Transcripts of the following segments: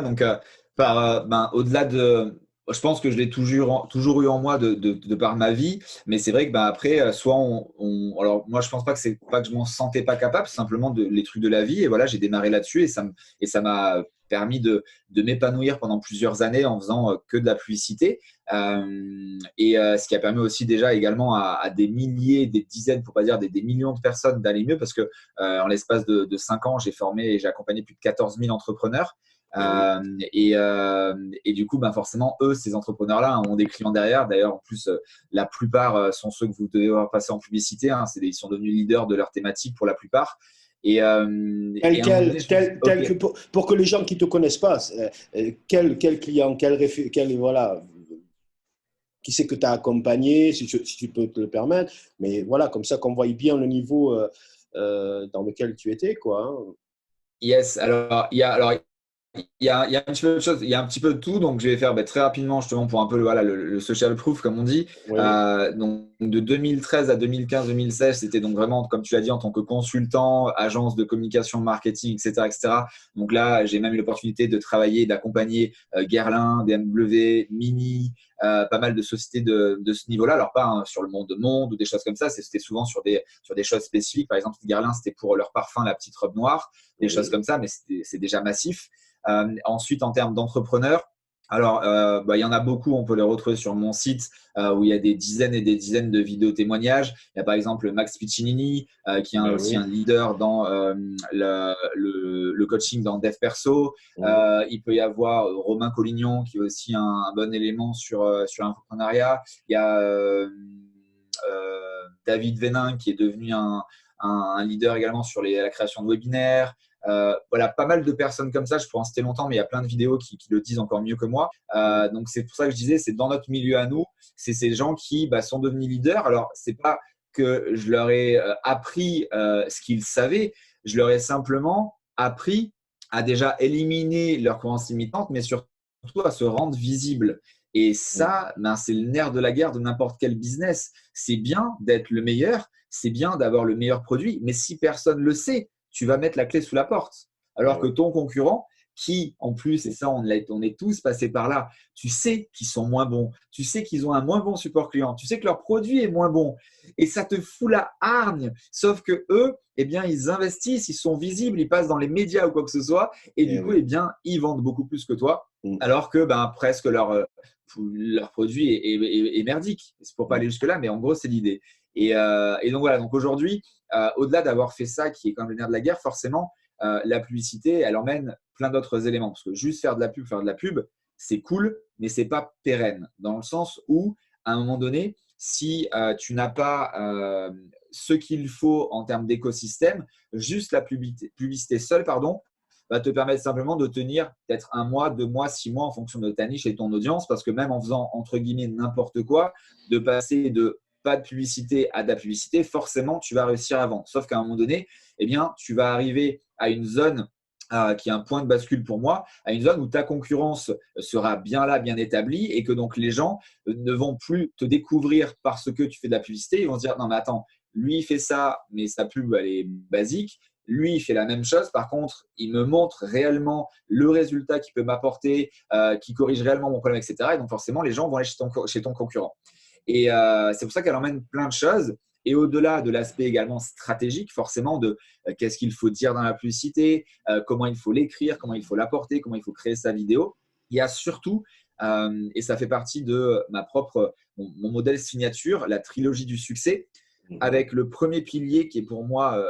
Donc, au-delà de, je pense que je l'ai toujours eu en moi de par ma vie, mais c'est vrai que après, soit alors moi je pense pas que c'est pas que je m'en sentais pas capable, c'est simplement les trucs de la vie, et voilà, j'ai démarré là-dessus, et ça m'a permis de m'épanouir pendant plusieurs années en faisant que de la publicité, ce qui a permis aussi déjà également à des milliers, des dizaines, pour pas dire des millions de personnes d'aller mieux, parce que en l'espace de 5 ans, j'ai formé et j'ai accompagné plus de 14 000 entrepreneurs. Eh oui. Et du coup, forcément, eux, ces entrepreneurs-là, ont des clients derrière. D'ailleurs, en plus, la plupart sont ceux que vous devez voir passer en publicité, hein. Ils sont devenus leaders de leur thématique pour la plupart. Et à un moment donné, je me dis, OK, Pour que les gens qui ne te connaissent pas, quel client, voilà, qui c'est que tu as accompagné, si tu peux te le permettre. Mais voilà, comme ça qu'on voit bien le niveau dans lequel tu étais, quoi, hein. yes. Il y a un petit peu de choses, il y a un petit peu de tout, donc je vais faire très rapidement justement pour un peu voilà, le social proof comme on dit. Oui, Donc de 2013 à 2015-2016, c'était donc vraiment, comme tu l'as dit, en tant que consultant, agence de communication, marketing, etc., etc. Donc là, j'ai même eu l'opportunité de travailler, d'accompagner Guerlain, BMW, Mini, pas mal de sociétés de ce niveau-là. Alors pas sur le monde ou des choses comme ça, c'était souvent sur des choses spécifiques. Par exemple, Guerlain, c'était pour leur parfum, la petite robe noire, des choses oui, comme ça, mais c'est déjà massif. Ensuite, en termes d'entrepreneurs, alors, il y en a beaucoup, on peut les retrouver sur mon site où il y a des dizaines et des dizaines de vidéos témoignages. Il y a par exemple Max Piccinini qui est ben aussi un oui. leader dans le coaching dans Dev Perso. Mhm. Il peut y avoir Romain Collignon qui est aussi un bon élément sur l'entrepreneuriat. Il y a David Venin qui est devenu un leader également sur la création de webinaires. Voilà, pas mal de personnes comme ça, je pourrais en citer longtemps, mais il y a plein de vidéos qui le disent encore mieux que moi. Donc c'est pour ça que je disais, c'est dans notre milieu à nous, c'est ces gens qui sont devenus leaders. Alors, c'est pas que je leur ai appris ce qu'ils savaient, je leur ai simplement appris à déjà éliminer leurs croyances limitantes, mais surtout à se rendre visibles. Et ça, c'est le nerf de la guerre de n'importe quel business. C'est bien d'être le meilleur, c'est bien d'avoir le meilleur produit, mais si personne le sait, tu vas mettre la clé sous la porte. Alors Ben que oui. ton concurrent, qui en plus, et ça on est tous passés par là, tu sais qu'ils sont moins bons, tu sais qu'ils ont un moins bon support client, tu sais que leur produit est moins bon, et ça te fout la hargne. Sauf que eux, ils investissent, ils sont visibles, ils passent dans les médias ou quoi que ce soit, et Eh du coup, oui. ils vendent beaucoup plus que toi, Mm, alors que presque leur produit est merdique. C'est pour pas mm. aller jusque-là, mais en gros, c'est l'idée. Et donc voilà, donc aujourd'hui, au-delà d'avoir fait ça, qui est quand même le nerf de la guerre, forcément, la publicité, elle emmène plein d'autres éléments. Parce que juste faire de la pub, c'est cool, mais c'est pas pérenne. Dans le sens où, à un moment donné, si tu n'as pas ce qu'il faut en termes d'écosystème, juste la publicité seule, pardon, va te permettre simplement de tenir peut-être 1 mois, 2 mois, 6 mois en fonction de ta niche et ton audience, parce que même en faisant entre guillemets n'importe quoi, de passer de pas de publicité à de la publicité, forcément tu vas réussir à vendre. Sauf qu'à un moment donné, tu vas arriver à une zone qui est un point de bascule pour moi, à une zone où ta concurrence sera bien là, bien établie, et que donc les gens ne vont plus te découvrir parce que tu fais de la publicité, ils vont se dire non mais attends, lui il fait ça, mais sa pub elle est basique, lui, il fait la même chose. Par contre, il me montre réellement le résultat qu'il peut m'apporter, qui corrige réellement mon problème, etc. Et donc, forcément, les gens vont aller chez ton concurrent. Et c'est pour ça qu'elle emmène plein de choses. Et au-delà de l'aspect également stratégique, forcément, de qu'est-ce qu'il faut dire dans la publicité, comment il faut l'écrire, comment il faut l'apporter, comment il faut créer sa vidéo, il y a surtout, et ça fait partie de mon modèle signature, la trilogie du succès, Mhm. avec le premier pilier qui est pour moi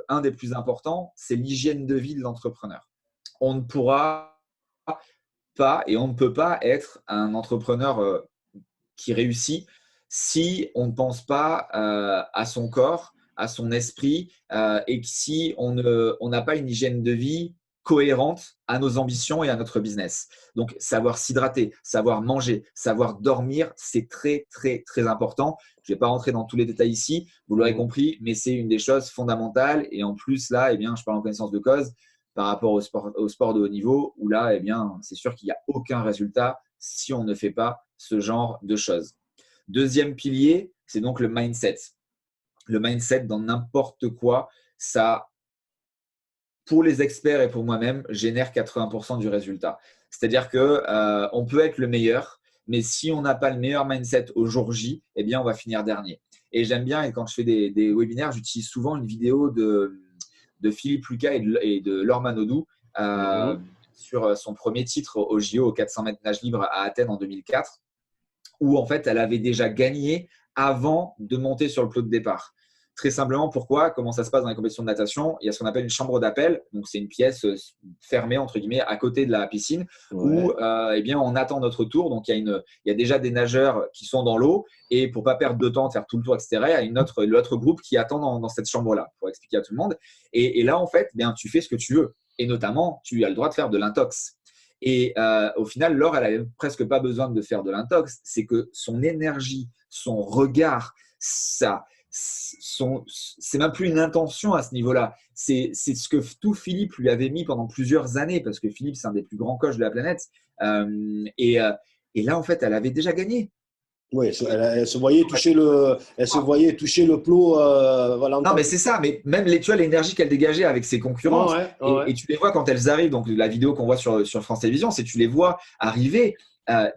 un des plus importants, c'est l'hygiène de vie de l'entrepreneur. On ne pourra pas et on ne peut pas être un entrepreneur qui réussit si on ne pense pas à son corps, à son esprit, et que si on n'a pas une hygiène de vie cohérente à nos ambitions et à notre business. Donc, savoir s'hydrater, savoir manger, savoir dormir, c'est très, très, très important. Je ne vais pas rentrer dans tous les détails ici, vous l'aurez Mhm. compris, mais c'est une des choses fondamentales. Et en plus, là, je parle en connaissance de cause par rapport au sport de haut niveau, où là, c'est sûr qu'il n'y a aucun résultat si on ne fait pas ce genre de choses. Deuxième pilier, c'est donc le mindset. Le mindset dans n'importe quoi, ça pour les experts et pour moi-même, génère 80% du résultat. C'est-à-dire qu'on peut être le meilleur, mais si on n'a pas le meilleur mindset au jour J, eh bien, on va finir dernier. Et j'aime bien, et quand je fais des webinaires, j'utilise souvent une vidéo de Philippe Lucas et de Laure Manodou sur son premier titre au JO, au 400 mètres nage libre à Athènes en 2004, où en fait, elle avait déjà gagné avant de monter sur le plot de départ. Très simplement, pourquoi? Comment ça se passe dans les compétitions de natation? Il y a ce qu'on appelle une chambre d'appel. Donc, c'est une pièce fermée, entre guillemets, à côté de la piscine où eh bien, on attend notre tour. Donc, il y a déjà des nageurs qui sont dans l'eau. Et pour ne pas perdre de temps, faire tout le tour, etc., il y a l'autre groupe qui attend dans cette chambre-là, pour expliquer à tout le monde. Et là, en fait, bien, tu fais ce que tu veux. Et notamment, tu as le droit de faire de l'intox. Et au final, Laure, elle n'avait presque pas besoin de faire de l'intox. C'est que son énergie, son regard, c'est même plus une intention à ce niveau-là. C'est ce que tout Philippe lui avait mis pendant plusieurs années, parce que Philippe, c'est un des plus grands coachs de la planète. Et là, en fait, elle avait déjà gagné. Oui, elle se voyait toucher le plot. Voilà, non, mais c'est ça. Mais même tu vois l'énergie qu'elle dégageait avec ses concurrentes. Et tu les vois quand elles arrivent. Donc, la vidéo qu'on voit sur France Télévisions, c'est tu les vois arriver.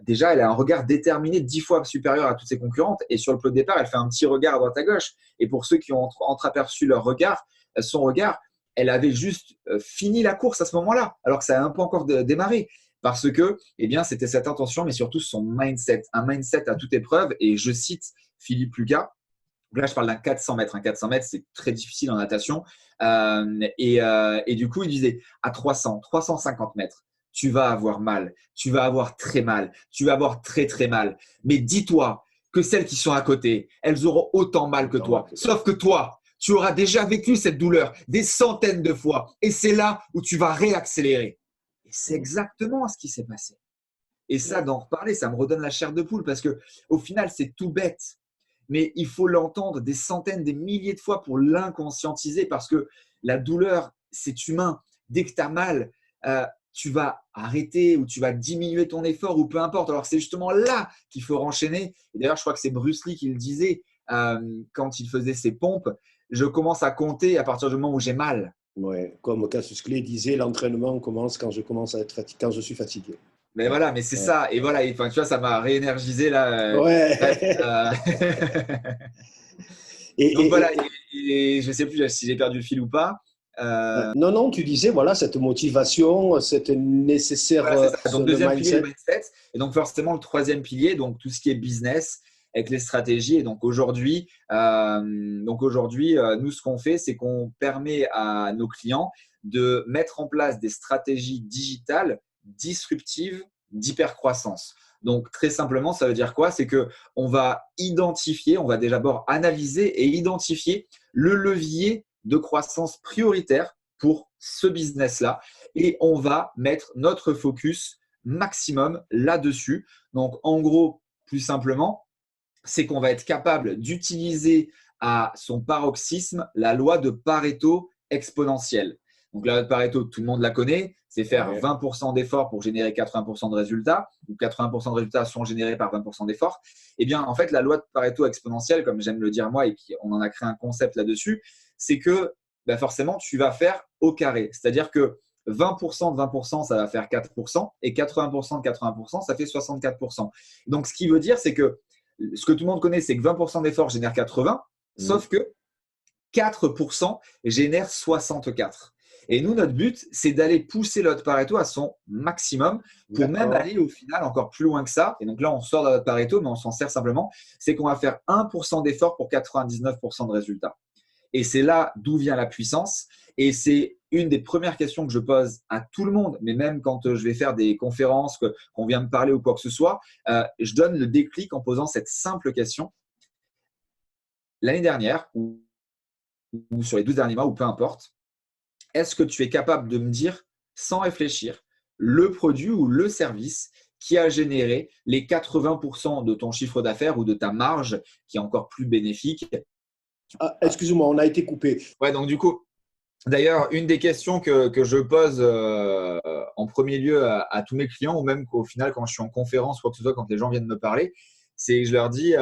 Déjà, elle a un regard déterminé 10 fois supérieur à toutes ses concurrentes. Et sur le plot de départ, elle fait un petit regard à droite à gauche. Et pour ceux qui ont entreaperçu son regard, elle avait juste fini la course à ce moment-là, alors que ça a un peu encore démarré. Parce que, eh bien, c'était cette intention, mais surtout son mindset. Un mindset à toute épreuve. Et je cite Philippe Lucas. Donc là, je parle d'un 400 mètres. Un 400 mètres, c'est très difficile en natation. Et du coup, il disait à 300, 350 mètres, tu vas avoir mal. Tu vas avoir très mal. Tu vas avoir très, très mal. Mais dis-toi que celles qui sont à côté, elles auront autant mal que toi. Sauf que toi, tu auras déjà vécu cette douleur des centaines de fois. Et c'est là où tu vas réaccélérer. Et c'est exactement ce qui s'est passé. Et ça, d'en reparler, ça me redonne la chair de poule parce qu'au final, c'est tout bête. Mais il faut l'entendre des centaines, des milliers de fois pour l'inconscientiser parce que la douleur, c'est humain. Dès que tu as mal, tu vas arrêter ou tu vas diminuer ton effort ou peu importe. Alors, c'est justement là qu'il faut renchaîner. Et d'ailleurs, je crois que c'est Bruce Lee qui le disait quand il faisait ses pompes. Je commence à compter à partir du moment où j'ai mal. Ouais, comme Cassius Clay disait, l'entraînement commence quand je suis fatigué. Mais voilà, mais c'est ça. Et voilà, tu vois, ça m'a réénergisé là. Ouais. Donc voilà, et je ne sais plus si j'ai perdu le fil ou pas. Non, tu disais, voilà, cette motivation, cette nécessaire voilà, c'est ça. Donc, deuxième pilier, mindset. le mindset. Et donc, forcément, le troisième pilier, donc tout ce qui est business avec les stratégies. Et donc, aujourd'hui, nous, ce qu'on fait, c'est qu'on permet à nos clients de mettre en place des stratégies digitales disruptives d'hypercroissance. Donc, très simplement, ça veut dire quoi? C'est qu'on va on va déjà d'abord analyser et identifier le levier de croissance prioritaire pour ce business-là et on va mettre notre focus maximum là-dessus. Donc, en gros, plus simplement, c'est qu'on va être capable d'utiliser à son paroxysme la loi de Pareto exponentielle. Donc, la loi de Pareto, tout le monde la connaît, c'est faire 20% d'efforts pour générer 80% de résultats, ou 80% de résultats sont générés par 20% d'efforts. Eh bien, en fait, la loi de Pareto exponentielle, comme j'aime le dire moi, et on en a créé un concept là-dessus, c'est que forcément, tu vas faire au carré. C'est-à-dire que 20% de 20%, ça va faire 4%, et 80% de 80%, ça fait 64%. Donc, ce qui veut dire, c'est que ce que tout le monde connaît, c'est que 20% d'efforts génèrent 80, sauf que 4% génèrent 64. Et nous, notre but, c'est d'aller pousser notre Pareto à son maximum pour même aller au final encore plus loin que ça. Et donc là, on sort de notre Pareto, mais on s'en sert simplement. C'est qu'on va faire 1% d'effort pour 99% de résultats. Et c'est là d'où vient la puissance. Et c'est une des premières questions que je pose à tout le monde, mais même quand je vais faire des conférences, qu'on vient me parler ou quoi que ce soit, je donne le déclic en posant cette simple question. L'année dernière, ou sur les 12 derniers mois, ou peu importe, est-ce que tu es capable de me dire, sans réfléchir, le produit ou le service qui a généré les 80% de ton chiffre d'affaires ou de ta marge qui est encore plus bénéfique? Excuse-moi, on a été coupé. Ouais, donc du coup, d'ailleurs, une des questions que je pose en premier lieu à tous mes clients, ou même qu'au final, quand je suis en conférence ou quoi que ce soit, quand les gens viennent me parler, c'est que je leur dis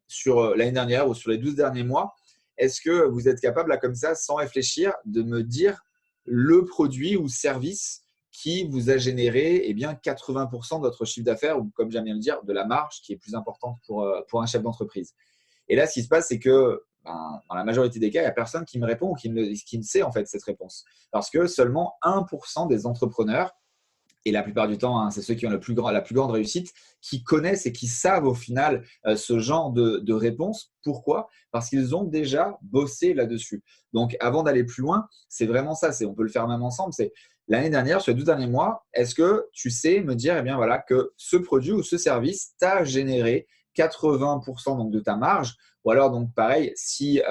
sur l'année dernière ou sur les 12 derniers mois, est-ce que vous êtes capable, là, comme ça, sans réfléchir, de me dire le produit ou service qui vous a généré 80% de votre chiffre d'affaires ou, comme j'aime bien le dire, de la marge qui est plus importante pour un chef d'entreprise. Et là, ce qui se passe, c'est que dans la majorité des cas, il n'y a personne qui me répond ou qui ne sait en fait cette réponse. Parce que seulement 1% des entrepreneurs, et la plupart du temps, c'est ceux qui ont la plus grande réussite, qui connaissent et qui savent au final ce genre de réponse. Pourquoi ? Parce qu'ils ont déjà bossé là-dessus. Donc, avant d'aller plus loin, c'est vraiment ça. On peut le faire même ensemble. C'est l'année dernière, sur les 12 derniers mois, est-ce que tu sais me dire voilà, que ce produit ou ce service t'a généré 80% donc, de ta marge? Ou alors, donc pareil, si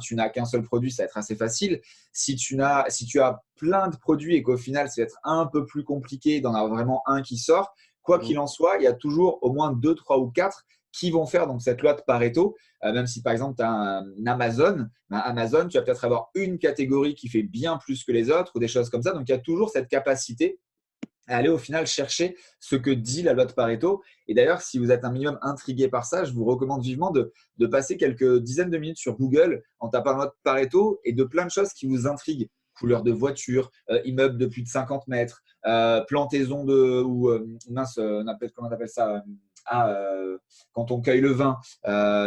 tu n'as qu'un seul produit, ça va être assez facile. Si tu as plein de produits et qu'au final, ça va être un peu plus compliqué d'en avoir vraiment un qui sort, quoi qu'il en soit, il y a toujours au moins 2, 3 ou 4 qui vont faire donc, cette loi de Pareto. Même si, par exemple, tu as un Amazon, Amazon, tu vas peut-être avoir une catégorie qui fait bien plus que les autres ou des choses comme ça. Donc, il y a toujours cette capacité à aller au final chercher ce que dit la loi de Pareto. Et d'ailleurs, si vous êtes un minimum intrigué par ça, je vous recommande vivement de passer quelques dizaines de minutes sur Google en tapant la loi de Pareto et de plein de choses qui vous intriguent. Couleur de voiture, immeuble de plus de 50 mètres, plantaison comment on appelle ça quand on cueille le vin,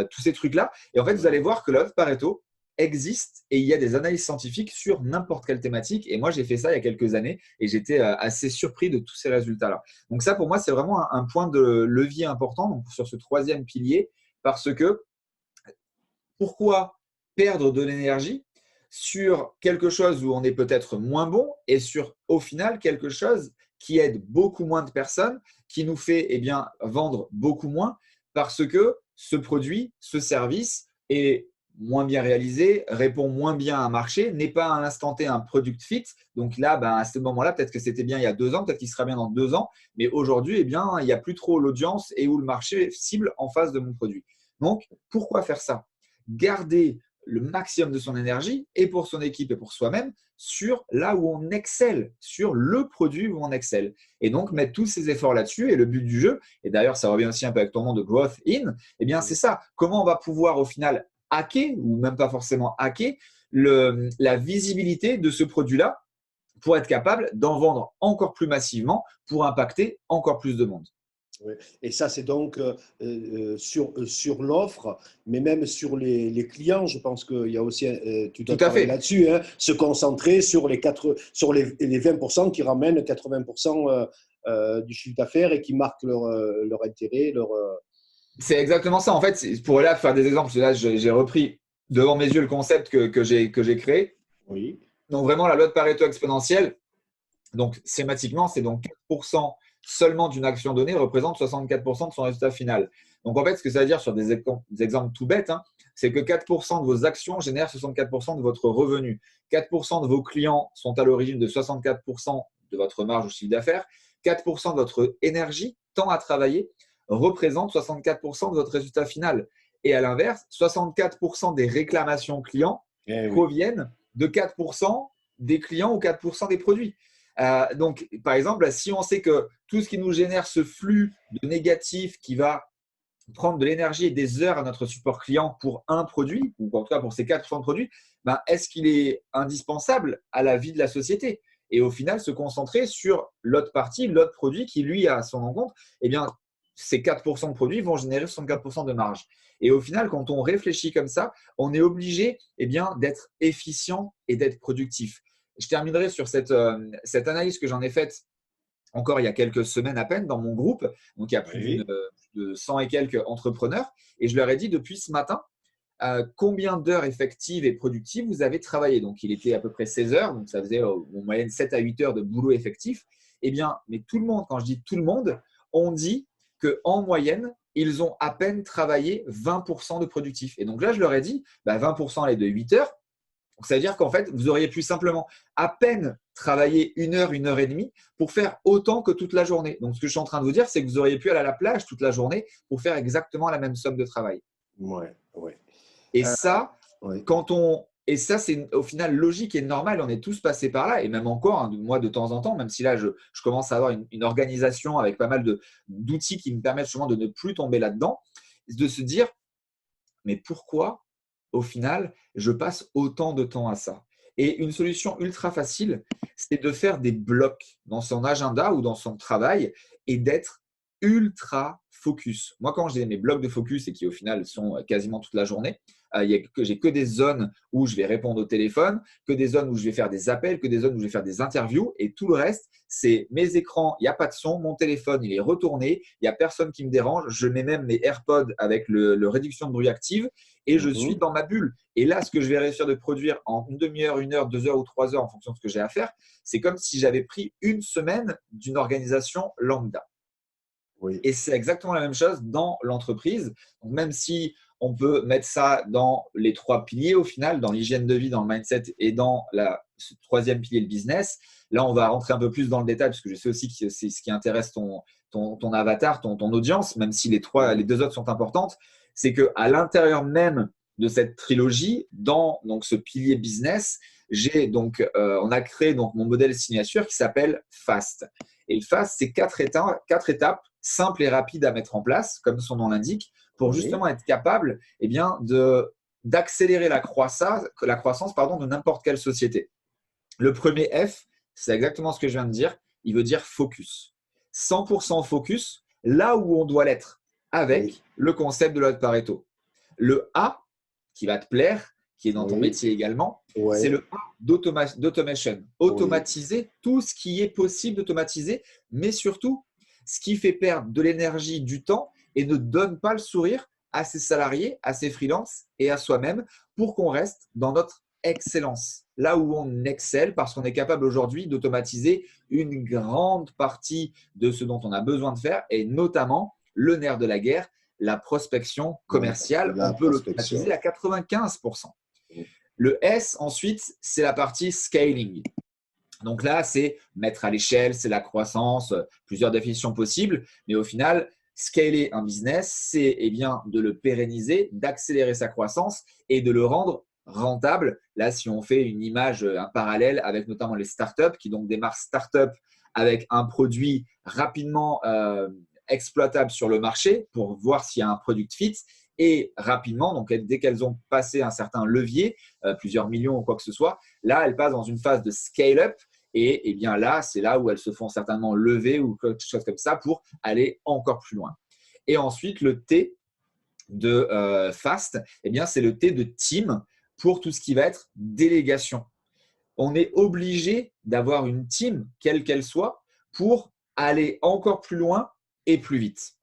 tous ces trucs-là. Et en fait, vous allez voir que la loi de Pareto existe et il y a des analyses scientifiques sur n'importe quelle thématique. Et moi, j'ai fait ça il y a quelques années et j'étais assez surpris de tous ces résultats-là. Donc ça, pour moi, c'est vraiment un point de levier important donc, sur ce troisième pilier parce que pourquoi perdre de l'énergie sur quelque chose où on est peut-être moins bon et sur, au final, quelque chose qui aide beaucoup moins de personnes, qui nous fait vendre beaucoup moins parce que ce produit, ce service est moins bien réalisé, répond moins bien à un marché, n'est pas à l'instant T un product fit. Donc là, à ce moment-là, peut-être que c'était bien il y a 2 ans, peut-être qu'il sera bien dans 2 ans, mais aujourd'hui, il n'y a plus trop l'audience et où le marché cible en face de mon produit. Donc, pourquoi faire ça ? Garder le maximum de son énergie et pour son équipe et pour soi-même sur là où on excelle, sur le produit où on excelle. Et donc, mettre tous ces efforts là-dessus. Et le but du jeu, et d'ailleurs, ça revient aussi un peu avec ton nom de Growth In, c'est ça. Comment on va pouvoir au final hacker, ou même pas forcément hacker, la visibilité de ce produit-là pour être capable d'en vendre encore plus massivement pour impacter encore plus de monde. Oui. Et ça, c'est donc sur l'offre, mais même sur les clients. Je pense qu'il y a aussi, tu dois Tout à travailler fait. là-dessus, se concentrer sur les 20% qui ramènent 80% du chiffre d'affaires et qui marquent leur intérêt. C'est exactement ça. En fait, pour là faire des exemples, là, j'ai repris devant mes yeux le concept que j'ai créé. Oui. Donc, vraiment, la loi de Pareto exponentielle, donc schématiquement, c'est donc 4% seulement d'une action donnée représente 64% de son résultat final. Donc, en fait, ce que ça veut dire sur des exemples tout bêtes, c'est que 4% de vos actions génèrent 64% de votre revenu. 4% de vos clients sont à l'origine de 64% de votre marge ou chiffre d'affaires. 4% de votre énergie, temps à travailler, représente 64% de votre résultat final. Et à l'inverse, 64% des réclamations clients proviennent de 4% des clients ou 4% des produits. Donc, par exemple, si on sait que tout ce qui nous génère ce flux de négatif qui va prendre de l'énergie et des heures à notre support client pour un produit, ou en tout cas pour ces 4% de produits, est-ce qu'il est indispensable à la vie de la société ? Et au final, se concentrer sur l'autre partie, l'autre produit qui, lui, a son encontre, ces 4% de produits vont générer 64% de marge. Et au final, quand on réfléchit comme ça, on est obligé d'être efficient et d'être productif. Je terminerai sur cette analyse que j'en ai faite encore il y a quelques semaines à peine dans mon groupe. Donc, il y a plus de 100 et quelques entrepreneurs. Et je leur ai dit depuis ce matin, combien d'heures effectives et productives vous avez travaillé. Donc, il était à peu près 16 heures. Donc, ça faisait en moyenne 7 à 8 heures de boulot effectif. Mais tout le monde, quand je dis tout le monde, on dit qu'en moyenne, ils ont à peine travaillé 20% de productif. Et donc là, je leur ai dit, 20% est de 8 heures. Donc, ça veut dire qu'en fait, vous auriez pu simplement à peine travailler 1 heure et demie pour faire autant que toute la journée. Donc, ce que je suis en train de vous dire, c'est que vous auriez pu aller à la plage toute la journée pour faire exactement la même somme de travail. Ouais. Et ça, et ça, c'est au final logique et normal. On est tous passés par là. Et même encore, moi, de temps en temps, même si là, je commence à avoir une organisation avec pas mal d'outils qui me permettent justement de ne plus tomber là-dedans, de se dire, mais pourquoi au final, je passe autant de temps à ça? Et une solution ultra facile, c'est de faire des blocs dans son agenda ou dans son travail et d'être ultra focus. Moi, quand j'ai mes blocs de focus et qui au final sont quasiment toute la journée, j'ai que des zones où je vais répondre au téléphone, que des zones où je vais faire des appels, que des zones où je vais faire des interviews et tout le reste, c'est mes écrans, il n'y a pas de son, mon téléphone, il est retourné, il n'y a personne qui me dérange, je mets même mes AirPods avec le réduction de bruit active et je suis dans ma bulle. Et là, ce que je vais réussir de produire en une demi-heure, 1 heure, 2 heures ou 3 heures en fonction de ce que j'ai à faire, c'est comme si j'avais pris une semaine d'une organisation lambda. Oui. Et c'est exactement la même chose dans l'entreprise. Donc, même si on peut mettre ça dans les 3 piliers au final, dans l'hygiène de vie, dans le mindset et dans ce troisième pilier, le business. Là, on va rentrer un peu plus dans le détail parce que je sais aussi que c'est ce qui intéresse ton avatar, ton audience, même si les 2 autres sont importantes. C'est qu'à l'intérieur même de cette trilogie, dans donc, ce pilier business, on a créé donc, mon modèle signature qui s'appelle FAST. Et le FAST, c'est 4 étapes simples et rapides à mettre en place, comme son nom l'indique, pour justement être capable d'accélérer la croissance de n'importe quelle société. Le premier F, c'est exactement ce que je viens de dire. Il veut dire focus. 100% focus, là où on doit l'être, avec le concept de la loi de Pareto. Le A, qui va te plaire, qui est dans ton métier également, c'est le A d'automation. Automatiser tout ce qui est possible d'automatiser, mais surtout ce qui fait perdre de l'énergie, du temps et ne donne pas le sourire à ses salariés, à ses freelances et à soi-même pour qu'on reste dans notre excellence. Là où on excelle parce qu'on est capable aujourd'hui d'automatiser une grande partie de ce dont on a besoin de faire et notamment le nerf de la guerre, la prospection commerciale. On peut l'automatiser à 95%. Le S, ensuite, c'est la partie scaling. Donc là, c'est mettre à l'échelle, c'est la croissance, plusieurs définitions possibles. Mais au final, scaler un business, c'est de le pérenniser, d'accélérer sa croissance et de le rendre rentable. Là, si on fait une image, un parallèle avec notamment les startups qui donc démarrent startup avec un produit rapidement exploitable sur le marché pour voir s'il y a un product fit et rapidement, donc dès qu'elles ont passé un certain levier, plusieurs millions ou quoi que ce soit, là, elles passent dans une phase de scale-up et bien là, c'est là où elles se font certainement lever ou quelque chose comme ça pour aller encore plus loin. Et ensuite, le T de FAST, c'est le T de team pour tout ce qui va être délégation. On est obligé d'avoir une team, quelle qu'elle soit, pour aller encore plus loin et plus vite.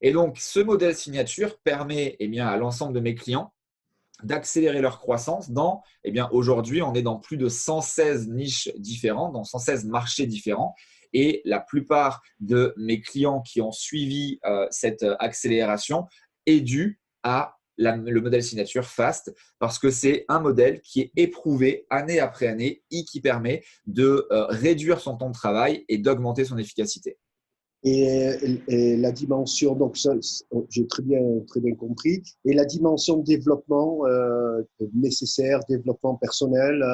Et donc, ce modèle signature permet à l'ensemble de mes clients d'accélérer leur croissance dans, aujourd'hui, on est dans plus de 116 niches différentes, dans 116 marchés différents. Et la plupart de mes clients qui ont suivi cette accélération est due à le modèle signature FAST parce que c'est un modèle qui est éprouvé année après année et qui permet de réduire son temps de travail et d'augmenter son efficacité. Et la dimension, donc ça, j'ai très bien compris, et la dimension de développement nécessaire, développement personnel,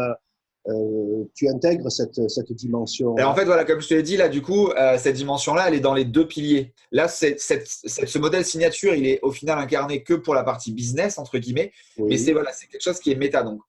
tu intègres cette dimension. Alors en fait, voilà, comme je te l'ai dit, là, du coup, cette dimension-là, elle est dans les 2 piliers. Là, ce modèle signature, il est au final incarné que pour la partie business, entre guillemets, mais c'est quelque chose qui est méta. Donc,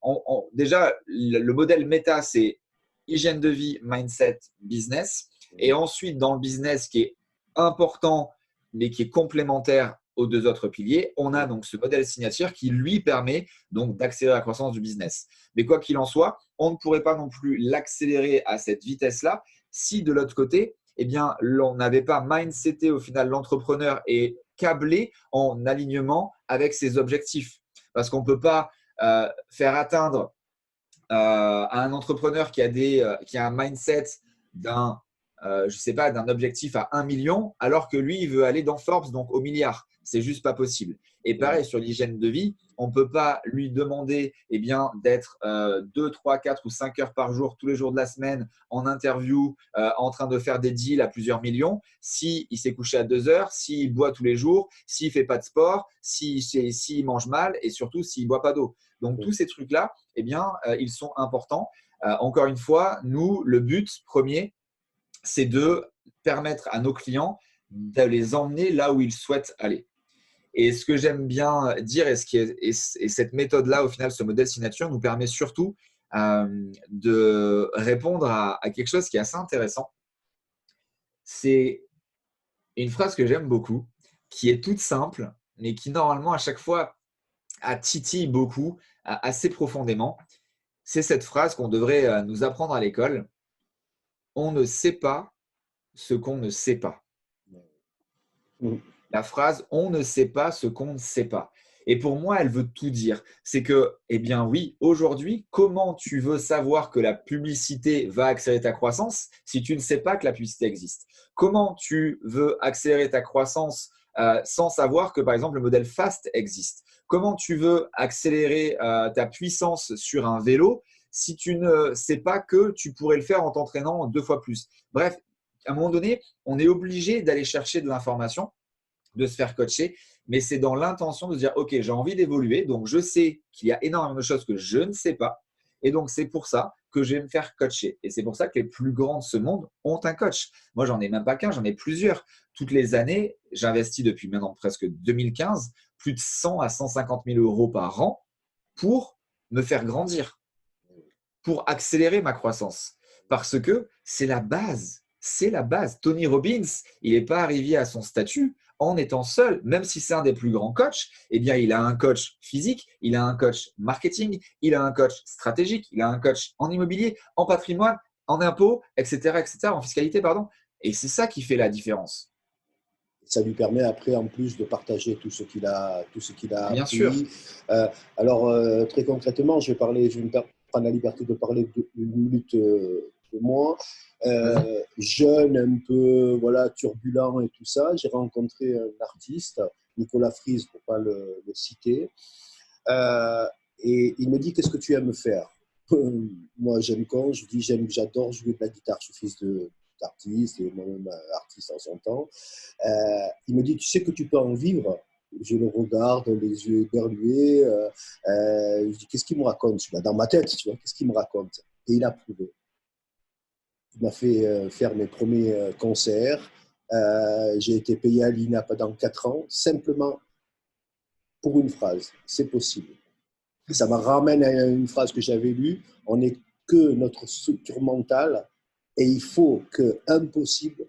déjà, le modèle méta, c'est hygiène de vie, mindset, business. Et ensuite, dans le business qui est important, mais qui est complémentaire aux 2 autres piliers, on a donc ce modèle signature qui lui permet donc d'accélérer la croissance du business. Mais quoi qu'il en soit, on ne pourrait pas non plus l'accélérer à cette vitesse-là si de l'autre côté, on n'avait pas mindseté au final l'entrepreneur et câblé en alignement avec ses objectifs. Parce qu'on ne peut pas faire atteindre à un entrepreneur qui a un mindset d'un objectif à 1 million, alors que lui, il veut aller dans Forbes, donc au milliard. C'est juste pas possible. Et pareil, sur l'hygiène de vie, on ne peut pas lui demander d'être 2, 3, 4 ou 5 heures par jour, tous les jours de la semaine, en interview, en train de faire des deals à plusieurs millions, s'il s'est couché à 2 heures, s'il boit tous les jours, s'il ne fait pas de sport, s'il mange mal et surtout s'il ne boit pas d'eau. Donc, tous ces trucs-là, ils sont importants. Encore une fois, nous, le but premier, c'est de permettre à nos clients de les emmener là où ils souhaitent aller. Et ce que j'aime bien dire, et cette méthode-là, au final, ce modèle signature nous permet surtout de répondre à quelque chose qui est assez intéressant. C'est une phrase que j'aime beaucoup, qui est toute simple, mais qui normalement à chaque fois titille beaucoup, assez profondément. C'est cette phrase qu'on devrait nous apprendre à l'école. On ne sait pas ce qu'on ne sait pas. Mhm. La phrase on ne sait pas ce qu'on ne sait pas. Et pour moi, elle veut tout dire. C'est que, eh bien oui, aujourd'hui, comment tu veux savoir que la publicité va accélérer ta croissance si tu ne sais pas que la publicité existe? Comment tu veux accélérer ta croissance sans savoir que, par exemple, le modèle FAST existe? Comment tu veux accélérer ta puissance sur un vélo si tu ne sais pas que tu pourrais le faire en t'entraînant 2 fois plus? Bref, à un moment donné, on est obligé d'aller chercher de l'information, de se faire coacher, mais c'est dans l'intention de se dire, OK, j'ai envie d'évoluer, donc je sais qu'il y a énormément de choses que je ne sais pas, et donc c'est pour ça que je vais me faire coacher. Et c'est pour ça que les plus grands de ce monde ont un coach. Moi, j'en ai même pas qu'un, j'en ai plusieurs. Toutes les années, j'investis depuis maintenant presque 2015, plus de 100 à 150 000 euros par an pour me faire grandir, pour accélérer ma croissance. Parce que c'est la base. C'est la base. Tony Robbins, il n'est pas arrivé à son statut en étant seul, même si c'est un des plus grands coachs. Eh bien, il a un coach physique, il a un coach marketing, il a un coach stratégique, il a un coach en immobilier, en patrimoine, en impôts, etc., en fiscalité, pardon. Et c'est ça qui fait la différence. Ça lui permet après, en plus, de partager tout ce qu'il a Bien sûr. appris. Alors, très concrètement, je vais me prendre la liberté de parler une minute de moi. Vas-y. Jeune, un peu voilà, turbulent et tout ça, j'ai rencontré un artiste, Nicolas Frise, pour ne pas le citer, euh, et il me dit: qu'est-ce que tu aimes faire? Moi, j'aime quand je dis j'adore jouer de la guitare. Je suis fils d'artiste et moi-même artiste en son temps. Il me dit: tu sais que tu peux en vivre? Je le regarde, les yeux éberlués. Je dis: qu'est-ce qu'il me raconte? Dans ma tête, tu vois, qu'est-ce qu'il me raconte? Et il a prouvé. Il m'a fait faire mes premiers concerts. J'ai été payé à l'INA pendant 4 ans, simplement pour une phrase: c'est possible. Ça me ramène à une phrase que j'avais lue: on n'est que notre structure mentale, et il faut que impossible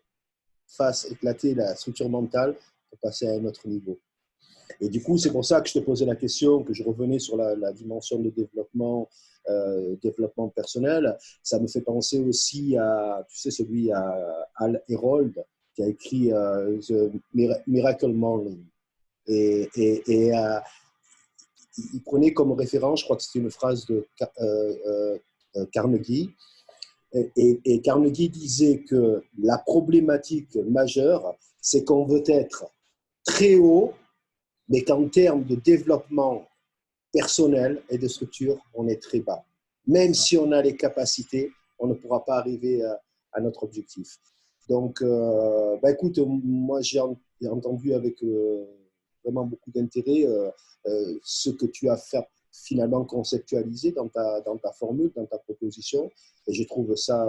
fasse éclater la structure mentale pour passer à un autre niveau. Et du coup, c'est pour ça que je te posais la question, que je revenais sur la dimension de développement personnel. Ça me fait penser aussi à, tu sais, celui à Al Herold, qui a écrit The Miracle Morning. Et il prenait comme référence, je crois que c'était une phrase de Carnegie, et Carnegie disait que la problématique majeure, c'est qu'on veut être très haut, mais qu'en termes de développement personnel et de structure, on est très bas. Même si on a les capacités, on ne pourra pas arriver à notre objectif. Donc, écoute, moi j'ai entendu avec vraiment beaucoup d'intérêt ce que tu as fait, finalement conceptualisé dans ta formule, dans ta proposition, et je trouve ça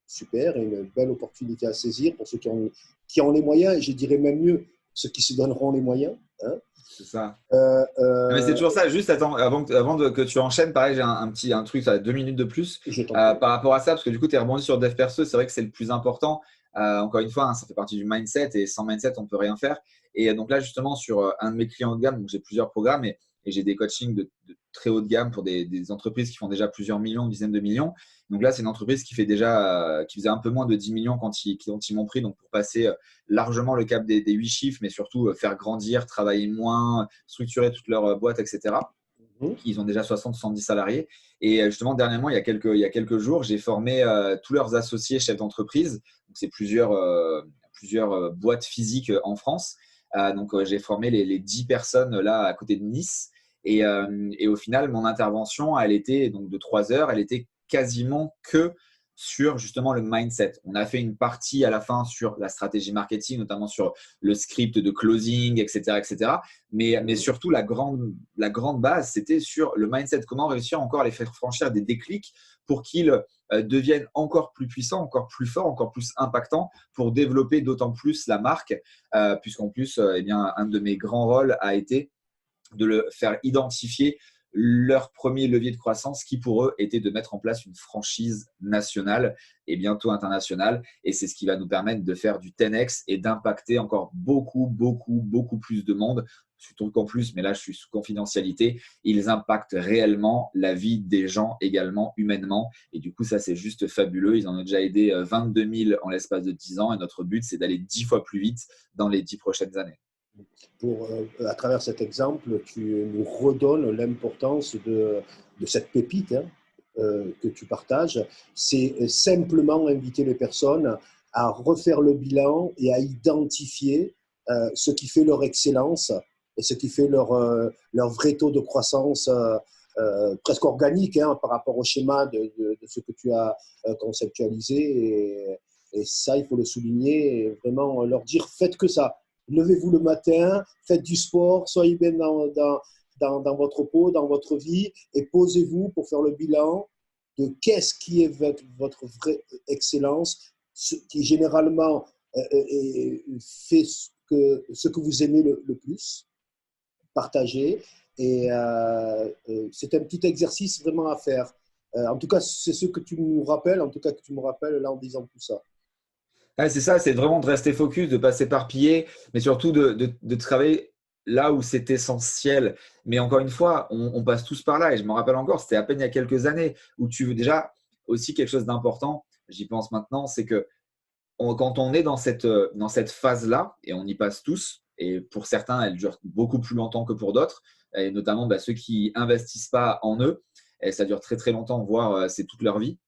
super et une belle opportunité à saisir pour ceux qui ont les moyens, et je dirais même mieux, ceux qui se donneront les moyens. Hein. C'est ça. Euh, Non, mais c'est euh, toujours ça. Juste attends, que tu enchaînes, pareil, j'ai un truc, ça va 2 minutes de plus je t'en prie. par rapport à ça, parce que du coup, tu es rebondi sur Dev Perso. C'est vrai que c'est le plus important. Encore une fois, hein, ça fait partie du mindset et sans mindset, on ne peut rien faire. Et donc là, justement, sur un de mes clients haut de gamme, donc j'ai plusieurs programmes et j'ai des coachings de très haut de gamme pour des entreprises qui font déjà plusieurs millions, dizaines de millions. Donc là, c'est une entreprise qui qui faisait un peu moins de 10 millions quand ils m'ont pris, donc pour passer largement le cap des 8 chiffres, mais surtout faire grandir, travailler moins, structurer toute leur boîte, etc. Mhm. Ils ont déjà 60-70 salariés. Et justement, dernièrement, il y a quelques jours, j'ai formé tous leurs associés chefs d'entreprise. Donc, c'est plusieurs boîtes physiques en France. Donc, j'ai formé les 10 personnes là à côté de Nice. Et au final, mon intervention, elle était donc de 3 heures, elle était quasiment que sur justement le mindset. On a fait une partie à la fin sur la stratégie marketing, notamment sur le script de closing, etc., etc. Mais surtout, la grande base, c'était sur le mindset. Comment réussir encore à les faire franchir des déclics pour qu'ils deviennent encore plus puissants, encore plus forts, encore plus impactants pour développer d'autant plus la marque, puisqu'en plus, eh bien, un de mes grands rôles a été de le faire identifier leur premier levier de croissance qui, pour eux, était de mettre en place une franchise nationale et bientôt internationale. Et c'est ce qui va nous permettre de faire du 10x et d'impacter encore beaucoup, beaucoup, beaucoup plus de monde. Surtout qu'en plus, mais là, je suis sous confidentialité, ils impactent réellement la vie des gens également, humainement. Et du coup, ça, c'est juste fabuleux. Ils en ont déjà aidé 22 000 en l'espace de 10 ans. Et notre but, c'est d'aller 10 fois plus vite dans les 10 prochaines années. À travers cet exemple, tu nous redonnes l'importance de cette pépite, hein, que tu partages. C'est simplement inviter les personnes à refaire le bilan et à identifier ce qui fait leur excellence et ce qui fait leur vrai taux de croissance presque organique, hein, par rapport au schéma de ce que tu as conceptualisé. Et ça, il faut le souligner et vraiment leur dire, faites que ça. Levez-vous le matin, faites du sport, soyez bien dans votre peau, dans votre vie, et posez-vous pour faire le bilan de qu'est-ce qui est votre vraie excellence, ce qui généralement fait ce que vous aimez le plus, partager. Et c'est un petit exercice vraiment à faire. En tout cas, c'est ce que tu nous rappelles, en tout cas que tu me rappelles là en disant tout ça. Ouais, c'est ça, c'est vraiment de rester focus, de ne pas s'éparpiller, mais surtout de travailler là où c'est essentiel. Mais encore une fois, on passe tous par là. Et je me rappelle encore, c'était à peine il y a quelques années où tu veux déjà aussi quelque chose d'important, j'y pense maintenant, c'est que quand on est dans cette phase-là, et on y passe tous, et pour certains, elle dure beaucoup plus longtemps que pour d'autres, et notamment ceux qui investissent pas en eux, et ça dure très très longtemps, voire c'est toute leur vie.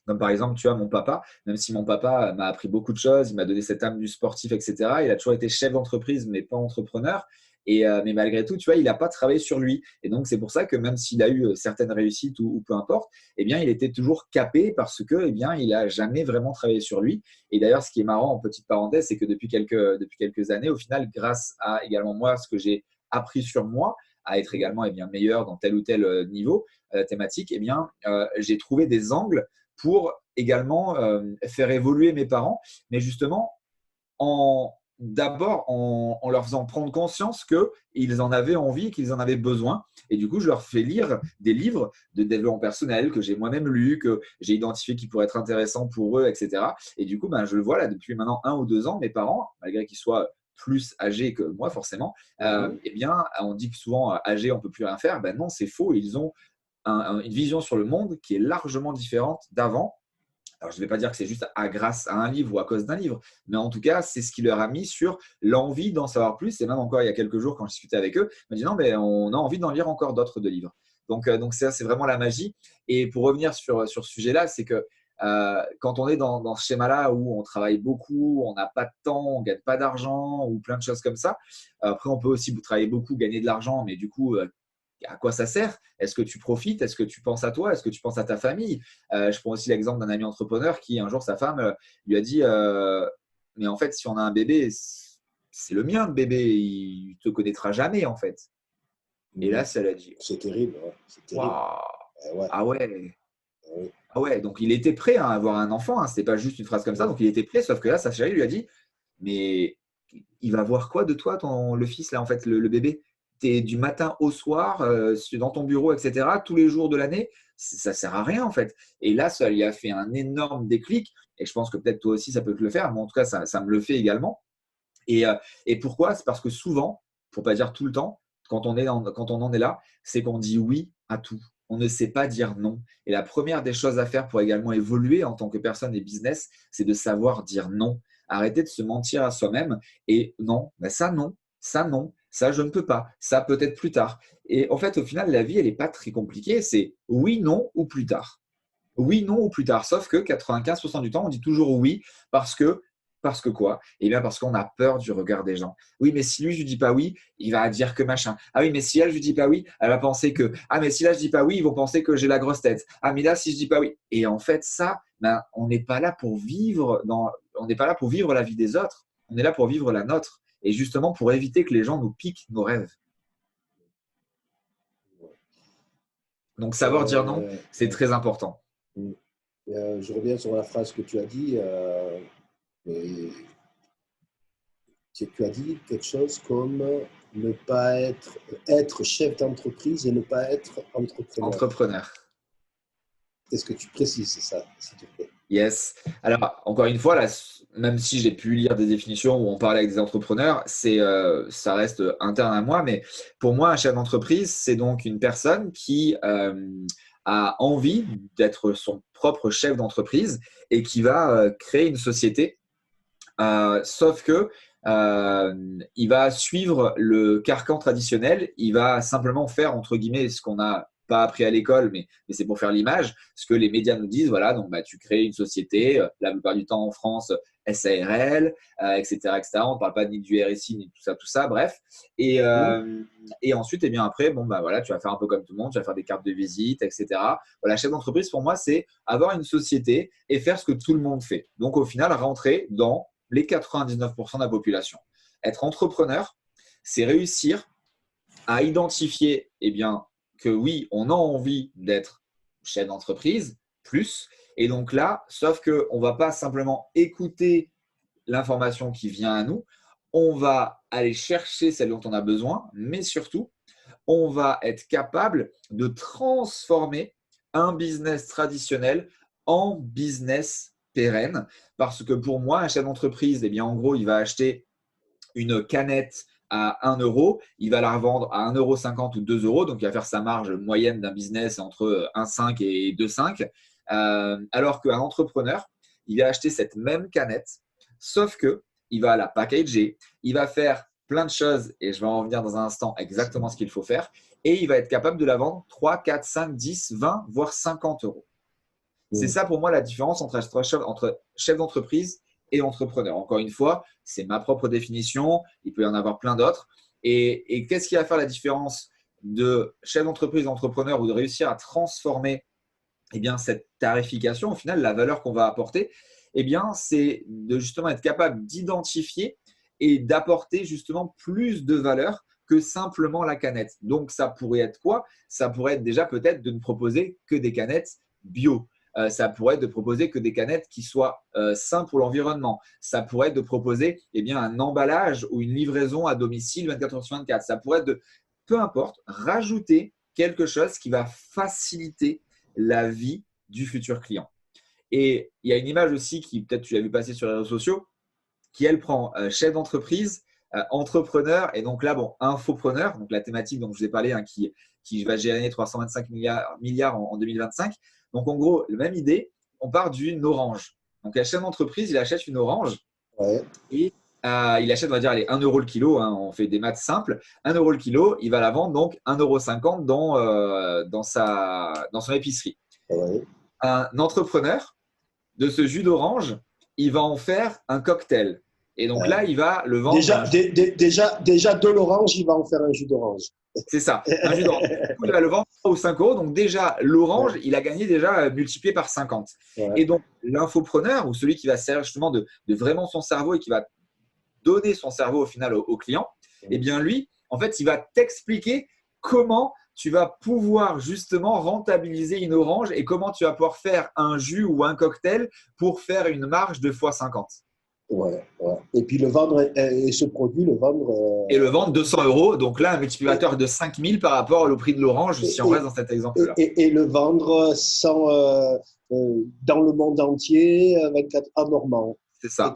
Comme par exemple, tu vois, mon papa, même si mon papa m'a appris beaucoup de choses, il m'a donné cette âme du sportif, etc. Il a toujours été chef d'entreprise, mais pas entrepreneur. Mais malgré tout, tu vois, il n'a pas travaillé sur lui. Et donc, c'est pour ça que même s'il a eu certaines réussites ou peu importe, eh bien, il était toujours capé parce que, eh bien, il n'a jamais vraiment travaillé sur lui. Et d'ailleurs, ce qui est marrant, en petite parenthèse, c'est que depuis quelques années, au final, grâce à également moi, ce que j'ai appris sur moi, à être également eh bien, meilleur dans tel ou tel niveau thématique, eh bien, j'ai trouvé des angles pour également faire évoluer mes parents, mais justement d'abord en leur faisant prendre conscience qu'ils en avaient envie, qu'ils en avaient besoin. Et du coup, je leur fais lire des livres de développement personnel que j'ai moi-même lus, que j'ai identifié qui pourraient être intéressants pour eux, etc. Et du coup, je le vois là depuis maintenant 1 ou 2 ans, mes parents, malgré qu'ils soient plus âgés que moi forcément, eh bien, on dit que souvent âgés, on ne peut plus rien faire. Ben non, c'est faux. Ils ont une vision sur le monde qui est largement différente d'avant. Alors, je ne vais pas dire que c'est juste grâce à un livre ou à cause d'un livre, mais en tout cas, c'est ce qui leur a mis sur l'envie d'en savoir plus. Et même encore il y a quelques jours, quand je discutais avec eux, ils m'ont dit non, mais on a envie d'en lire encore d'autres de livres. Donc ça, c'est vraiment la magie. Et pour revenir sur ce sujet-là, c'est que quand on est dans ce schéma-là où on travaille beaucoup, on n'a pas de temps, on ne gagne pas d'argent ou plein de choses comme ça. Après, on peut aussi travailler beaucoup, gagner de l'argent, mais du coup, à quoi ça sert? Est-ce que tu profites? Est-ce que tu penses à toi? Est-ce que tu penses à ta famille? Je prends aussi l'exemple d'un ami entrepreneur qui, un jour, sa femme lui a dit mais en fait, si on a un bébé, c'est le mien, le bébé, il ne te connaîtra jamais, en fait. Et là, ça l'a dit C'est terrible, ouais. C'est terrible. waouh! Ouais. Ah ouais! Ouais. Ah ouais! Donc, il était prêt à avoir un enfant, hein. Ce n'était pas juste une phrase comme ça. Donc, il était prêt, sauf que là, sa chérie lui a dit mais il va voir quoi de toi, le fils, là, en fait, le bébé? Tu es du matin au soir, dans ton bureau, etc., tous les jours de l'année. Ça ne sert à rien, en fait. Et là, ça lui a fait un énorme déclic. Et je pense que peut-être toi aussi, ça peut te le faire. Mais en tout cas, ça me le fait également. Et pourquoi? C'est parce que souvent, pour ne pas dire tout le temps, quand on en est là, c'est qu'on dit oui à tout. On ne sait pas dire non. Et la première des choses à faire pour également évoluer en tant que personne et business, c'est de savoir dire non. Arrêter de se mentir à soi-même et non, ça non, ça non, ça je ne peux pas, ça peut-être plus tard. Et en fait, au final, la vie, elle n'est pas très compliquée. C'est oui, non ou plus tard. Oui, non ou plus tard. Sauf que 95% du temps, on dit toujours oui parce que quoi? Eh bien, parce qu'on a peur du regard des gens. Oui, mais si lui, je lui dis pas oui, il va dire que machin. Ah oui, mais si elle, je lui dis pas oui, elle va penser que. Ah, mais si là, je dis pas oui, ils vont penser que j'ai la grosse tête. Ah, mais là, si je dis pas oui. Et en fait, ça, on n'est pas là pour vivre on n'est pas là pour vivre la vie des autres. On est là pour vivre la nôtre. Et justement, pour éviter que les gens nous piquent nos rêves. Donc, savoir dire non, c'est très important. Je reviens sur la phrase que tu as dit. Et tu as dit quelque chose comme Ne pas être chef d'entreprise et ne pas être entrepreneur. Entrepreneur. Est-ce que tu précises ça, s'il te plaît? Yes. Alors, encore une fois, là, même si j'ai pu lire des définitions où on parlait avec des entrepreneurs, ça reste interne à moi. Mais pour moi, un chef d'entreprise, c'est donc une personne qui a envie d'être son propre chef d'entreprise et qui va créer une société. Sauf que il va suivre le carcan traditionnel. Il va simplement faire, entre guillemets, ce qu'on n'a pas appris à l'école, mais c'est pour faire l'image, ce que les médias nous disent. Voilà, donc tu crées une société, la plupart du temps en France, SARL, etc., etc. On ne parle pas ni du RSI, ni tout ça, bref. Et ensuite, eh bien, après, voilà, tu vas faire un peu comme tout le monde, tu vas faire des cartes de visite, etc. Voilà, chef d'entreprise, pour moi, c'est avoir une société et faire ce que tout le monde fait. Donc, au final, rentrer dans les 99% de la population. Être entrepreneur, c'est réussir à identifier que oui, on a envie d'être chef d'entreprise, plus. Et donc là, sauf qu'on ne va pas simplement écouter l'information qui vient à nous, on va aller chercher celle dont on a besoin, mais surtout, on va être capable de transformer un business traditionnel en business pérenne. Parce que pour moi, un chef d'entreprise, en gros, il va acheter une canette à 1 euro, il va la revendre à 1,50 € ou 2 euros. Donc, il va faire sa marge moyenne d'un business entre 1,5 et 2,5. Alors qu'un entrepreneur, il va acheter cette même canette, sauf qu'il va la packager, il va faire plein de choses, et je vais en revenir dans un instant exactement ce qu'il faut faire, et il va être capable de la vendre 3, 4, 5, 10, 20, voire 50 euros. C'est ça pour moi la différence entre chef d'entreprise et entrepreneur. Encore une fois, c'est ma propre définition, il peut y en avoir plein d'autres. Et qu'est-ce qui va faire la différence de chef d'entreprise et entrepreneur ou de réussir à transformer cette tarification, au final, la valeur qu'on va apporter, c'est de justement être capable d'identifier et d'apporter justement plus de valeur que simplement la canette. Donc, ça pourrait être quoi? Ça pourrait être déjà peut-être de ne proposer que des canettes bio. Ça pourrait être de proposer que des canettes qui soient sains pour l'environnement. Ça pourrait être de proposer un emballage ou une livraison à domicile 24 heures sur 24. Ça pourrait être de, peu importe, rajouter quelque chose qui va faciliter la vie du futur client. Et il y a une image aussi qui, peut-être tu l'as vu passer sur les réseaux sociaux, qui elle prend chef d'entreprise, entrepreneur et donc là, infopreneur, donc la thématique dont je vous ai parlé, qui va gérer 325 milliards en 2025. Donc en gros, la même idée, on part d'une orange. Donc un chef d'entreprise, il achète une orange et il achète, on va dire, allez, 1 euro le kilo, on fait des maths simples, 1 euro le kilo, il va la vendre donc 1,50 € dans son épicerie. Un entrepreneur, de ce jus d'orange, il va en faire un cocktail. Et donc là, il va le vendre. Déjà de l'orange, il va en faire un jus d'orange. C'est ça, un jus d'orange. Il va le vendre aux 5 euros. Donc déjà, l'orange, il a gagné multiplié par 50. Et donc, l'infopreneur, ou celui qui va servir justement de vraiment son cerveau et qui va donner son cerveau au final au client, lui, en fait, il va t'expliquer comment tu vas pouvoir justement rentabiliser une orange et comment tu vas pouvoir faire un jus ou un cocktail pour faire une marge de x50. Et puis le vendre, et ce produit, le vendre… Et le vendre 200 euros. Donc là, un multiplicateur de 5000 par rapport au prix de l'orange, si on reste dans cet exemple-là. Et le vendre dans le monde entier, 24 heures normand. C'est ça.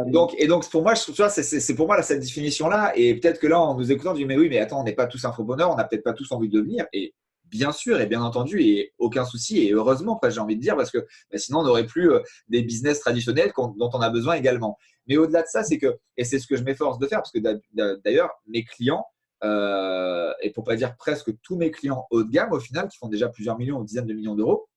Donc pour moi, tu vois, c'est pour moi là, cette définition-là. Et peut-être que là, en nous écoutant, on dit mais oui, mais attends, on n'est pas tous infopreneurs, on n'a peut-être pas tous envie de devenir. Et bien sûr, et bien entendu, et aucun souci, et heureusement, j'ai envie de dire, parce que sinon, on n'aurait plus des business traditionnels dont on a besoin également. Mais au-delà de ça, c'est que, et c'est ce que je m'efforce de faire, parce que d'ailleurs, mes clients, et pour pas dire presque tous mes clients haut de gamme, au final, qui font déjà plusieurs millions ou dizaines de millions d'euros,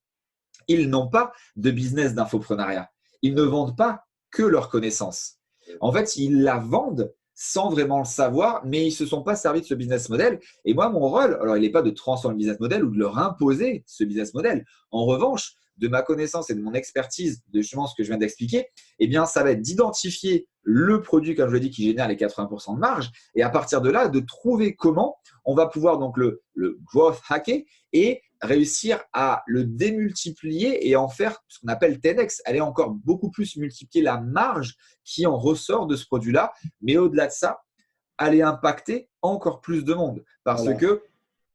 ils n'ont pas de business d'infoprenariat. Ils ne vendent pas que leur connaissance. En fait, ils la vendent sans vraiment le savoir, mais ils ne se sont pas servis de ce business model. Et moi, mon rôle, alors il n'est pas de transformer le business model ou de leur imposer ce business model. En revanche, de ma connaissance et de mon expertise, de justement ce que je viens d'expliquer, ça va être d'identifier le produit, comme je l'ai dit, qui génère les 80% de marge, et à partir de là, de trouver comment on va pouvoir donc le growth hacker et réussir à le démultiplier et en faire ce qu'on appelle 10x, aller encore beaucoup plus multiplier la marge qui en ressort de ce produit-là. Mais au-delà de ça, aller impacter encore plus de monde. Parce Voilà. que,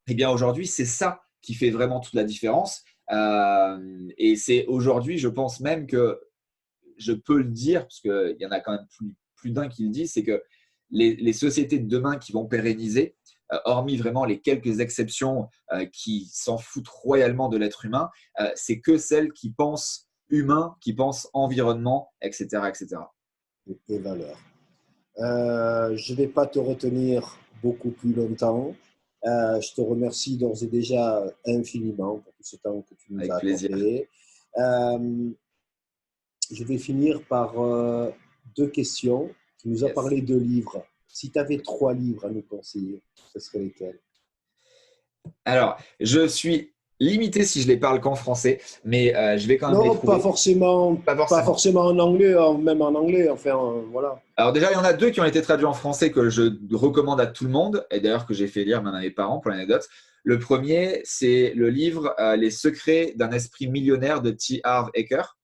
eh bien, aujourd'hui, c'est ça qui fait vraiment toute la différence. Et c'est aujourd'hui, je pense même que je peux le dire, parce qu'il y en a quand même plus d'un qui le dit, c'est que les sociétés de demain qui vont pérenniser, hormis vraiment les quelques exceptions qui s'en foutent royalement de l'être humain, c'est que celles qui pensent humain, qui pensent environnement, etc., etc. Et valeurs. Je ne vais pas te retenir beaucoup plus longtemps. Je te remercie d'ores et déjà infiniment pour tout ce temps que tu nous as Avec plaisir. accordé. Euh, je vais finir par deux questions. Tu nous as Yes. parlé de livres. Si tu avais trois livres à nous conseiller, ce seraient lesquels? Alors, je suis limité si je les parle qu'en français, mais je vais quand même les Non, trouver. Pas pas forcément. forcément en anglais, même en anglais. Enfin, voilà. Alors déjà, il y en a deux qui ont été traduits en français que je recommande à tout le monde, et d'ailleurs que j'ai fait lire même à mes parents pour l'anecdote. Le premier, c'est le livre Les secrets d'un esprit millionnaire de T. Harv Eker.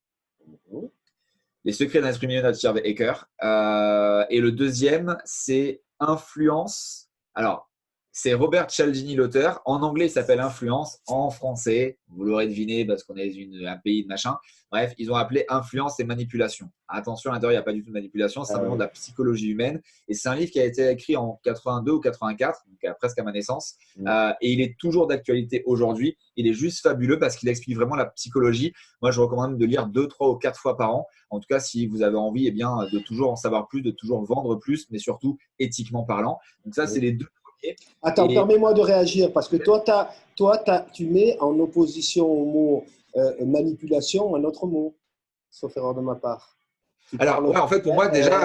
Les secrets d'un esprit millionnaire de T. Harv Eker. Et le deuxième, c'est Influence. Alors, c'est Robert Cialdini, l'auteur. En anglais, il s'appelle Influence. En français, vous l'aurez deviné parce qu'on est un pays de machin. Bref, ils ont appelé Influence et Manipulation. Attention, à l'intérieur, il n'y a pas du tout de manipulation, c'est simplement de la psychologie humaine. Et c'est un livre qui a été écrit en 82 ou 84, donc presque à ma naissance. Et il est toujours d'actualité aujourd'hui. Il est juste fabuleux parce qu'il explique vraiment la psychologie. Moi, je recommande même de lire 2, 3 ou 4 fois par an. En tout cas, si vous avez envie, eh bien, de toujours en savoir plus, de toujours vendre plus, mais surtout éthiquement parlant. Donc ça, c'est les deux premiers. Attends, Et permets-moi de réagir parce que tu mets en opposition au mot manipulation un autre mot, sauf erreur de ma part. Tu alors, parles. ouais, en fait, pour moi, déjà,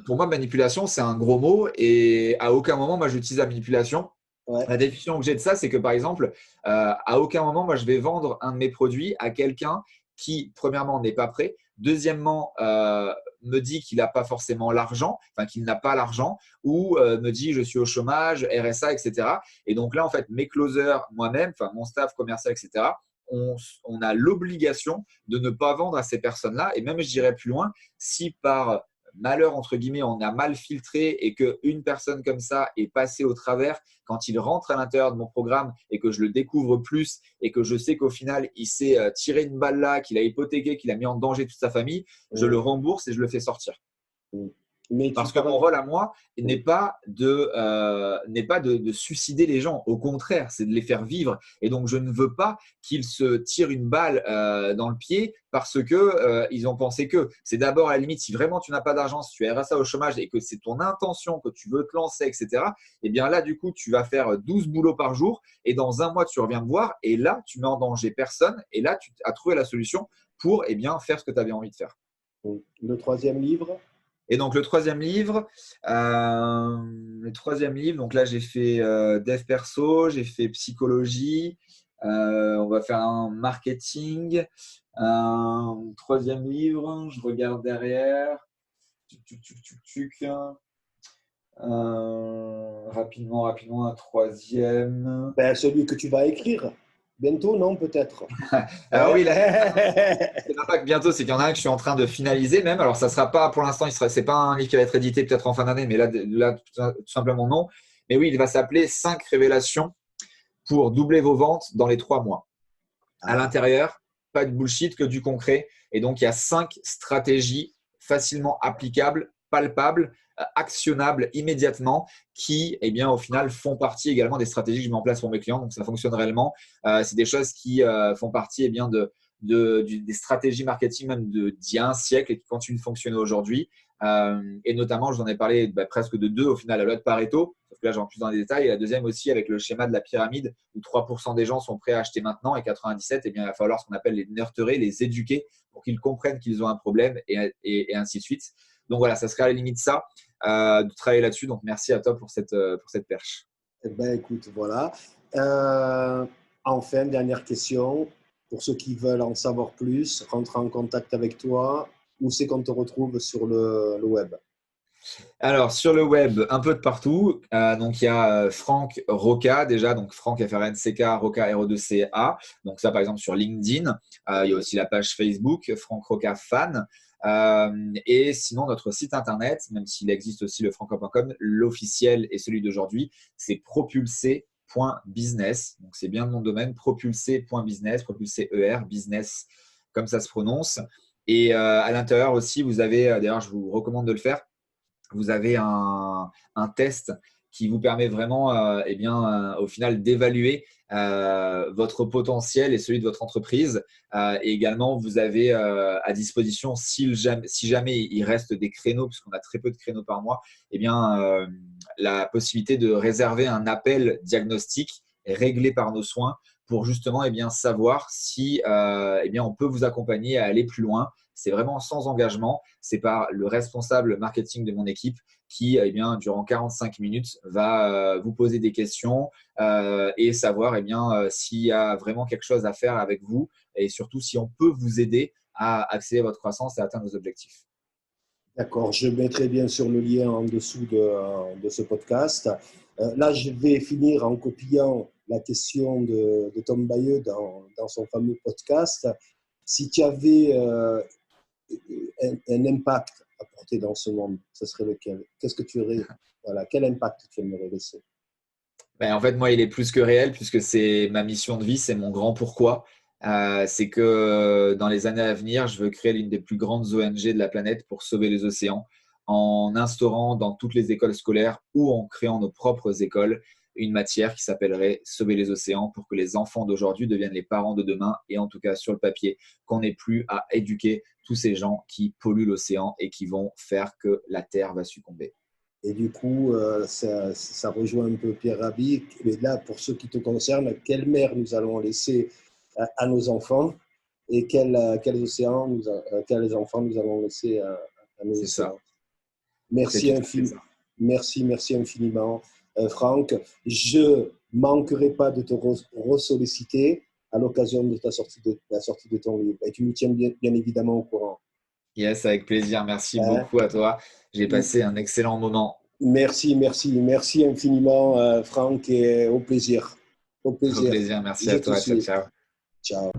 pour moi, manipulation, c'est un gros mot et à aucun moment, moi, j'utilise la manipulation. Ouais. La définition que j'ai de ça, c'est que par exemple, à aucun moment, moi, je vais vendre un de mes produits à quelqu'un qui, premièrement, n'est pas prêt. Deuxièmement, me dit qu'il n'a pas forcément l'argent, enfin qu'il n'a pas l'argent, ou me dit je suis au chômage, RSA, etc. Et donc là, en fait, mes closers, moi-même, enfin mon staff commercial, etc., on a l'obligation de ne pas vendre à ces personnes-là. Et même, je dirais plus loin, si par malheur, entre guillemets, on a mal filtré et qu'une personne comme ça est passée au travers, quand il rentre à l'intérieur de mon programme et que je le découvre plus et que je sais qu'au final, il s'est tiré une balle là, qu'il a hypothéqué, qu'il a mis en danger toute sa famille, je le rembourse et je le fais sortir. Mais tu Parce que mon parles. rôle à moi n'est pas de suicider les gens. Au contraire, c'est de les faire vivre. Et donc, je ne veux pas qu'ils se tirent une balle dans le pied parce que ils ont pensé que. C'est d'abord à la limite, si vraiment tu n'as pas d'argent, si tu es RSA au chômage et que c'est ton intention que tu veux te lancer, etc. Eh bien là, du coup, tu vas faire 12 boulots par jour et dans un mois, tu reviens me voir et là, tu mets en danger personne et là, tu as trouvé la solution pour faire ce que tu avais envie de faire. Le troisième livre. Et donc le troisième livre, donc là j'ai fait dev perso, j'ai fait psychologie, on va faire un marketing. Troisième livre, je regarde derrière. Rapidement, un troisième. Ben, celui que tu vas écrire. Bientôt, non, peut-être. Alors oui, là, Ouais. c'est pas que bientôt, c'est qu'il y en a un que je suis en train de finaliser même. Alors ça sera pas pour l'instant, c'est pas un livre qui va être édité peut-être en fin d'année, mais là tout simplement non. Mais oui, il va s'appeler 5 révélations pour doubler vos ventes dans les 3 mois. À l'intérieur, pas de bullshit, que du concret. Et donc il y a 5 stratégies facilement applicables, palpables, actionnables immédiatement, qui, eh bien, au final, font partie également des stratégies que je mets en place pour mes clients. Donc, ça fonctionne réellement. C'est des choses qui font partie eh bien, des stratégies marketing même d'il y a un siècle et qui continuent de fonctionner aujourd'hui. Et notamment, je vous en ai parlé presque de deux au final, la loi de Pareto, sauf que là, j'en plus dans les détails. Et la deuxième aussi avec le schéma de la pyramide où 3% des gens sont prêts à acheter maintenant et 97, eh bien, il va falloir ce qu'on appelle les nurturer, les éduquer pour qu'ils comprennent qu'ils ont un problème et ainsi de suite. Donc voilà, ça serait à la limite ça, de travailler là-dessus. Donc merci à toi pour cette perche. Eh ben, écoute, voilà. Euh, enfin, dernière question. Pour ceux qui veulent en savoir plus, rentrer en contact avec toi, où c'est qu'on te retrouve sur le web? Alors, sur le web, un peu de partout. Donc, il y a Franck Roca, déjà. Donc, Franck, F-R-N-C-K, Roca, R-O-2-C-A. Donc, ça, par exemple, sur LinkedIn. Il y a aussi la page Facebook, Franck Roca Fan. Et sinon, notre site internet, même s'il existe aussi le franco.com, l'officiel et celui d'aujourd'hui, c'est propulsé.business. Donc, c'est bien le nom de domaine, propulsé.business, propulsé ER, business, comme ça se prononce. Et à l'intérieur aussi, vous avez, d'ailleurs, je vous recommande de le faire, vous avez un test qui vous permet vraiment au final d'évaluer votre potentiel et celui de votre entreprise. Et également, vous avez à disposition, si jamais il reste des créneaux, puisqu'on a très peu de créneaux par mois, la possibilité de réserver un appel diagnostic réglé par nos soins pour justement savoir si on peut vous accompagner à aller plus loin. C'est vraiment sans engagement. C'est par le responsable marketing de mon équipe qui, durant 45 minutes, va vous poser des questions et savoir s'il y a vraiment quelque chose à faire avec vous et surtout si on peut vous aider à accélérer votre croissance et à atteindre vos objectifs. D'accord, je mettrai bien sûr le lien en dessous de ce podcast. Là, je vais finir en copiant la question de Tom Bayeux dans son fameux podcast. Si tu avais un impact à porter dans ce monde, ce serait lequel? Qu'est-ce que tu aurais, voilà, quel impact tu aimerais laisser? En fait, moi, il est plus que réel puisque c'est ma mission de vie, c'est mon grand pourquoi. C'est que dans les années à venir, je veux créer l'une des plus grandes ONG de la planète pour sauver les océans en instaurant dans toutes les écoles scolaires ou en créant nos propres écoles une matière qui s'appellerait Sauver les océans pour que les enfants d'aujourd'hui deviennent les parents de demain et en tout cas sur le papier, qu'on n'ait plus à éduquer tous ces gens qui polluent l'océan et qui vont faire que la Terre va succomber. Et du coup, ça rejoint un peu Pierre Rabhi. Mais là, pour ce qui te concerne, quelle mer nous allons laisser à nos enfants et quels enfants nous allons laisser à nos C'est océans? ça. Merci infiniment. Merci infiniment, Franck. Je manquerai pas de te ressolliciter à l'occasion de la sortie de ton livre. Et tu nous tiens bien évidemment au courant. Yes, avec plaisir. Merci beaucoup à toi. J'ai passé un excellent moment. Merci infiniment, Franck, et au plaisir. Au Au plaisir. plaisir. Merci Je à te toi. Ciao, suis. ciao. Ciao.